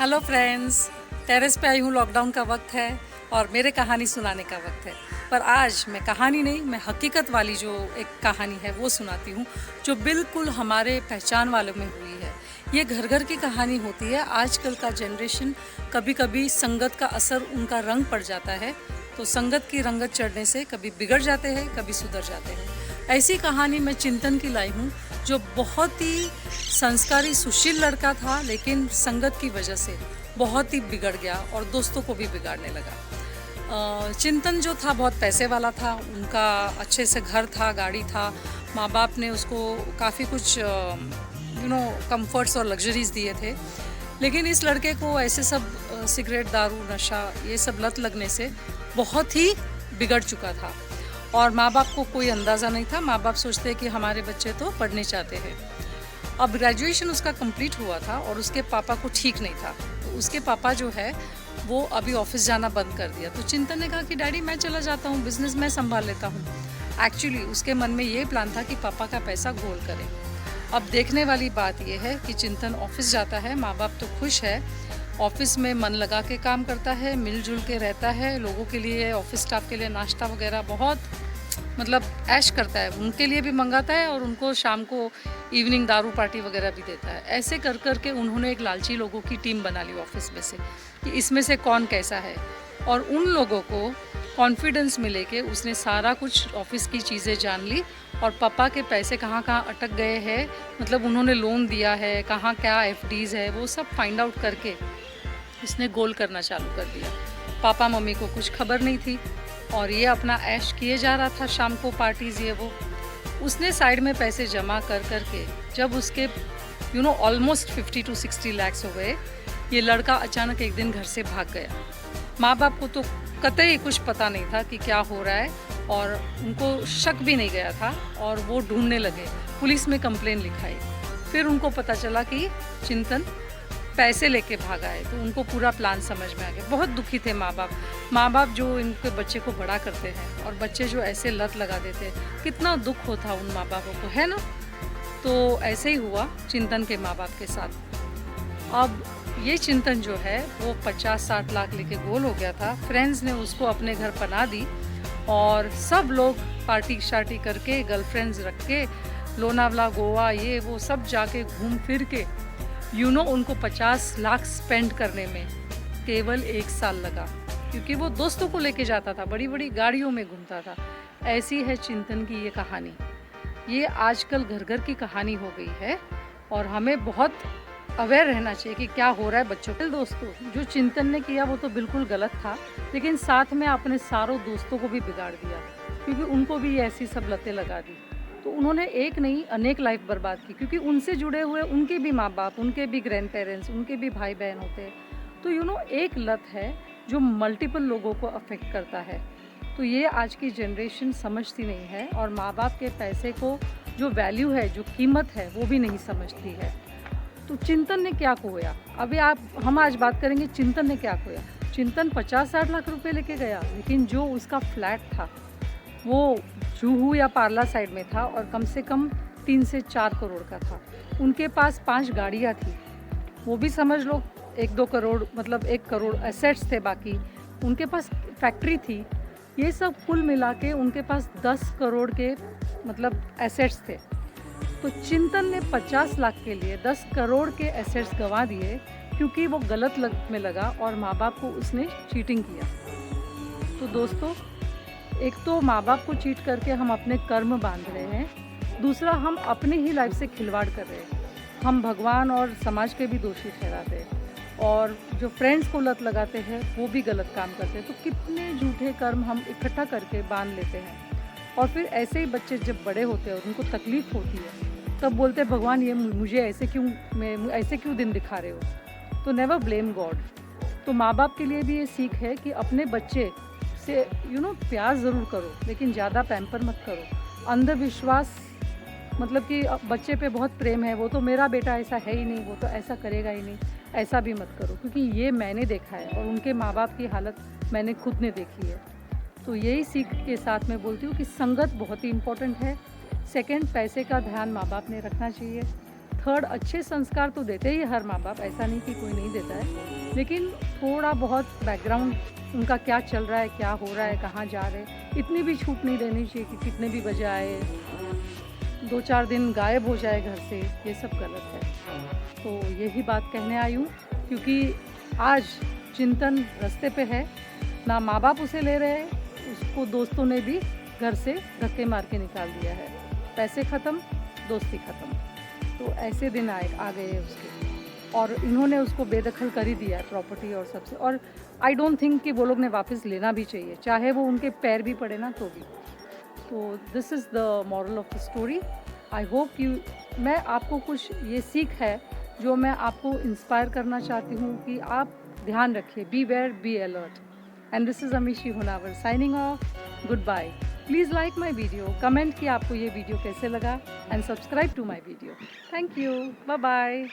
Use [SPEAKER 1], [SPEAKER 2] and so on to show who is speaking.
[SPEAKER 1] Hello friends, terrace पे आई हूँ। Lockdown का वक्त है और मेरे कहानी सुनाने का वक्त है। पर आज मैं कहानी नहीं, मैं हकीकत वाली जो एक कहानी है वो सुनाती हूँ, जो बिल्कुल हमारे पहचान वालों में हुई है। ये घर घर की कहानी होती है। आजकल का जनरेशन, कभी कभी संगत का असर उनका रंग पड़ जाता है, तो संगत की रंगत चढ़ने से कभी बिगड़ जाते हैं, कभी सुधर जाते हैं। ऐसी कहानी मैं चिंतन की लाई हूँ, जो बहुत ही संस्कारी सुशील लड़का था, लेकिन संगत की वजह से बहुत ही बिगड़ गया और दोस्तों को भी बिगाड़ने लगा। चिंतन जो था बहुत पैसे वाला था, उनका अच्छे से घर था, गाड़ी था। माँ बाप ने उसको काफ़ी कुछ कंफर्ट्स और लग्जरीज दिए थे। लेकिन इस लड़के को ऐसे सब सिगरेट, दारू, नशा, ये सब लत लगने से बहुत ही बिगड़ चुका था। और माँ बाप को कोई अंदाज़ा नहीं था। माँ बाप सोचते हैं कि हमारे बच्चे तो पढ़ने चाहते हैं। अब ग्रेजुएशन उसका कंप्लीट हुआ था और उसके पापा को ठीक नहीं था, तो उसके पापा जो है वो अभी ऑफिस जाना बंद कर दिया। तो चिंतन ने कहा कि डैडी मैं चला जाता हूँ, बिजनेस मैं संभाल लेता हूँ। एक्चुअली उसके मन में ये प्लान था कि पापा का पैसा गोल करे। अब देखने वाली बात यह है कि चिंतन ऑफिस जाता है, माँ बाप तो खुश है, ऑफिस में मन लगा के काम करता है, मिलजुल के रहता है, लोगों के लिए, ऑफिस स्टाफ के लिए नाश्ता वगैरह बहुत ऐश करता है, उनके लिए भी मंगाता है और उनको शाम को इवनिंग दारू पार्टी वगैरह भी देता है। ऐसे कर कर के उन्होंने एक लालची लोगों की टीम बना ली ऑफिस में से, कि इसमें से कौन कैसा है। और उन लोगों को कॉन्फिडेंस में लेके उसने सारा कुछ ऑफिस की चीज़ें जान ली, और पापा के पैसे कहाँ कहाँ अटक गए हैं, उन्होंने लोन दिया है, कहाँ क्या एफडीज़ है, वो सब फाइंड आउट करके उसने गोल करना चालू कर दिया। पापा मम्मी को कुछ खबर नहीं थी और ये अपना ऐश किए जा रहा था, शाम को पार्टीज़ ये वो। उसने साइड में पैसे जमा कर कर के जब उसके ऑलमोस्ट 50 to 60 लाख हो गए, ये लड़का अचानक एक दिन घर से भाग गया। माँ बाप को तो कतई कुछ पता नहीं था कि क्या हो रहा है, और उनको शक भी नहीं गया था, और वो ढूंढने लगे, पुलिस में कंप्लेन लिखाई। फिर उनको पता चला कि चिंतन पैसे लेके भागा है, तो उनको पूरा प्लान समझ में आ गया। बहुत दुखी थे माँ बाप जो इनके बच्चे को बड़ा करते हैं, और बच्चे जो ऐसे लत लगा देते हैं, कितना दुख होता उन माँ बापों को, है ना। तो ऐसे ही हुआ चिंतन के माँ बाप के साथ। अब ये चिंतन जो है वो 50-60 लाख लेके गोल हो गया था। फ्रेंड्स ने उसको अपने घर पना दी, और सब लोग पार्टी शार्टी करके, गर्लफ्रेंड्स रख के, लोनावला, गोवा, ये वो सब जाके घूम फिर के उनको 50 लाख स्पेंड करने में केवल 1 साल लगा, क्योंकि वो दोस्तों को लेके जाता था, बड़ी बड़ी गाड़ियों में घूमता था। ऐसी है चिंतन की ये कहानी। ये आजकल घर घर की कहानी हो गई है, और हमें बहुत अवेयर रहना चाहिए कि क्या हो रहा है बच्चों के। दोस्तों, जो चिंतन ने किया वो तो बिल्कुल गलत था, लेकिन साथ में अपने सारों दोस्तों को भी बिगाड़ दिया, क्योंकि उनको भी ऐसी सब लतें लगा दी। तो उन्होंने एक नहीं अनेक लाइफ बर्बाद की, क्योंकि उनसे जुड़े हुए उनके भी माँ बाप, उनके भी ग्रैंड पेरेंट्स, उनके भी भाई बहन होते हैं। तो एक लत है जो मल्टीपल लोगों को अफेक्ट करता है। तो ये आज की जनरेशन समझती नहीं है, और माँ बाप के पैसे को जो वैल्यू है, जो कीमत है, वो भी नहीं समझती है। तो चिंतन ने क्या खोया, अभी हम आज बात करेंगे चिंतन ने क्या खोया। चिंतन 50-60 लाख रुपए लेके गया, लेकिन जो उसका फ्लैट था वो जूहू या पार्ला साइड में था, और कम से कम 3 से 4 करोड़ का था। उनके पास 5 गाड़ियाँ थी, वो भी समझ लो 1-2 करोड़, 1 करोड़ एसेट्स थे। बाकी उनके पास फैक्ट्री थी। ये सब कुल मिला के उनके पास 10 करोड़ के एसेट्स थे। तो चिंतन ने 50 लाख के लिए 10 करोड़ के एसेट्स गंवा दिए, क्योंकि वो गलत लत में लगा और माँ बाप को उसने चीटिंग किया। तो दोस्तों, एक तो माँ बाप को चीट करके हम अपने कर्म बांध रहे हैं, दूसरा हम अपनी ही लाइफ से खिलवाड़ कर रहे हैं। हम भगवान और समाज के भी दोषी ठहराते हैं, और जो फ्रेंड्स को लत लगाते हैं वो भी गलत काम करते हैं। तो कितने झूठे कर्म हम इकट्ठा करके बांध लेते हैं, और फिर ऐसे ही बच्चे जब बड़े होते हैं और उनको तकलीफ़ होती है, तब बोलते हैं भगवान ये मुझे ऐसे क्यों दिन दिखा रहे हो। तो नेवर ब्लेम गॉड। तो माँ बाप के लिए भी ये सीख है कि अपने बच्चे से प्यार ज़रूर करो, लेकिन ज़्यादा पैम्पर मत करो। अंधविश्वास कि बच्चे पे बहुत प्रेम है, वो तो मेरा बेटा ऐसा है ही नहीं, वो तो ऐसा करेगा ही नहीं, ऐसा भी मत करो, क्योंकि ये मैंने देखा है, और उनके माँ बाप की हालत मैंने खुद ने देखी है। तो यही सीख के साथ मैं बोलती हूँ कि संगत बहुत ही इम्पोर्टेंट है। सेकंड, पैसे का ध्यान माँ बाप ने रखना चाहिए। थर्ड अच्छे संस्कार तो देते ही हर माँ बाप, ऐसा नहीं कि कोई नहीं देता है, लेकिन थोड़ा बहुत बैकग्राउंड उनका क्या चल रहा है, क्या हो रहा है, कहाँ जा रहे हैं, इतनी भी छूट नहीं देनी चाहिए कि कितने भी बजे आए, 2-4 दिन गायब हो जाए घर से, ये सब गलत है। तो यही बात कहने आई हूँ, क्योंकि आज चिंतन रास्ते पे है, ना माँ बाप उसे ले रहे हैं, उसको दोस्तों ने भी घर से धक्के मार के निकाल दिया है, पैसे ख़त्म, दोस्ती ख़त्म। तो ऐसे दिन आ गए हैं उसके, और इन्होंने उसको बेदखल कर ही दिया है प्रॉपर्टी और सबसे। और आई डोंट थिंक कि वो लोग ने वापस लेना भी चाहिए, चाहे वो उनके पैर भी पड़े ना तो भी। तो this is the moral of the story. I hope you, मैं आपको कुछ ये सीख है जो मैं आपको इंस्पायर करना चाहती हूँ कि आप ध्यान रखिए, be aware, be alert. And this is Amishi Hunawar signing off, goodbye. Please like my video, comment कि आपको ये वीडियो कैसे लगा, and subscribe to my video. Thank you, bye bye.